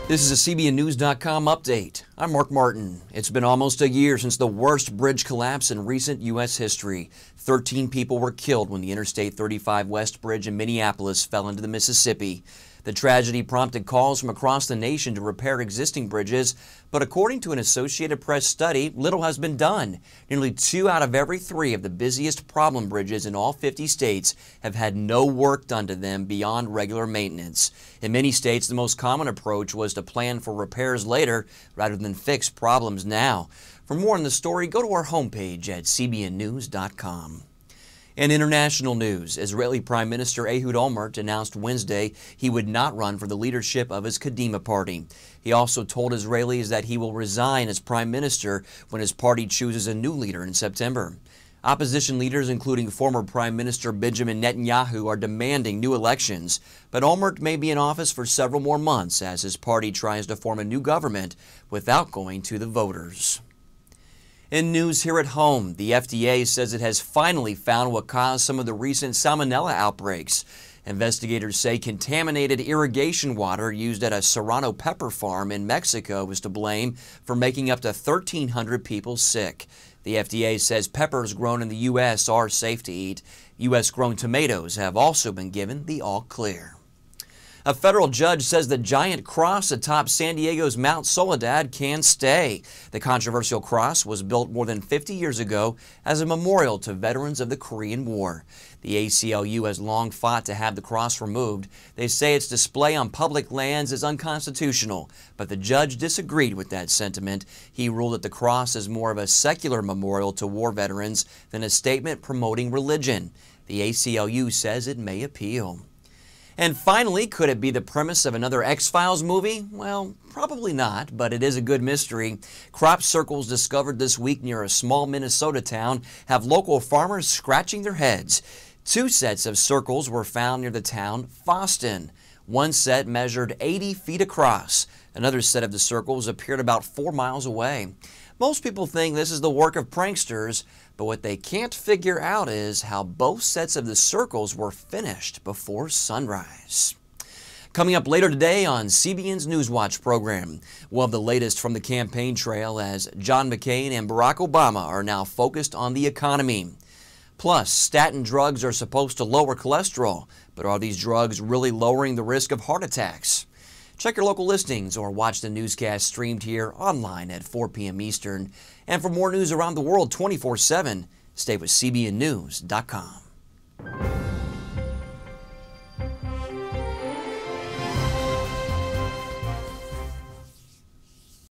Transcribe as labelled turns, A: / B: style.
A: This is a CBNnews.com update. I'm Mark Martin. It's been almost a year since the worst bridge collapse in recent U.S. history. 13 people were killed when the Interstate 35 West Bridge in Minneapolis fell into the Mississippi. The tragedy prompted calls from across the nation to repair existing bridges, but according to an Associated Press study, little has been done. Nearly 2 out of every 3 of the busiest problem bridges in all 50 states have had no work done to them beyond regular maintenance. In many states, the most common approach was to plan for repairs later rather than fix problems now. For more on the story, go to our homepage at cbnnews.com. In international news, Israeli Prime Minister Ehud Olmert announced Wednesday he would not run for the leadership of his Kadima party. He also told Israelis that he will resign as prime minister when his party chooses a new leader in September. Opposition leaders, including former Prime Minister Benjamin Netanyahu, are demanding new elections, but Olmert may be in office for several more months as his party tries to form a new government without going to the voters. In news here at home, the FDA says it has finally found what caused some of the recent salmonella outbreaks. Investigators say contaminated irrigation water used at a serrano pepper farm in Mexico was to blame for making up to 1,300 people sick. The FDA says peppers grown in the U.S. are safe to eat. U.S.-grown tomatoes have also been given the all clear. A federal judge says the giant cross atop San Diego's Mount Soledad can stay. The controversial cross was built more than 50 years ago as a memorial to veterans of the Korean War. The ACLU has long fought to have the cross removed. They say its display on public lands is unconstitutional, but the judge disagreed with that sentiment. He ruled that the cross is more of a secular memorial to war veterans than a statement promoting religion. The ACLU says it may appeal. And finally, could it be the premise of another X-Files movie? Well, probably not, but it is a good mystery. Crop circles discovered this week near a small Minnesota town have local farmers scratching their heads. 2 sets of circles were found near the town Foston. One set measured 80 feet across. Another set of the circles appeared about 4 miles away. Most people think this is the work of pranksters, but what they can't figure out is how both sets of the circles were finished before sunrise. Coming up later today on CBN's Newswatch program, we'll have the latest from the campaign trail as John McCain and Barack Obama are now focused on the economy. Plus, statin drugs are supposed to lower cholesterol, but are these drugs really lowering the risk of heart attacks? Check your local listings or watch the newscast streamed here online at 4 p.m. Eastern. And for more news around the world 24/7, stay with CBNnews.com.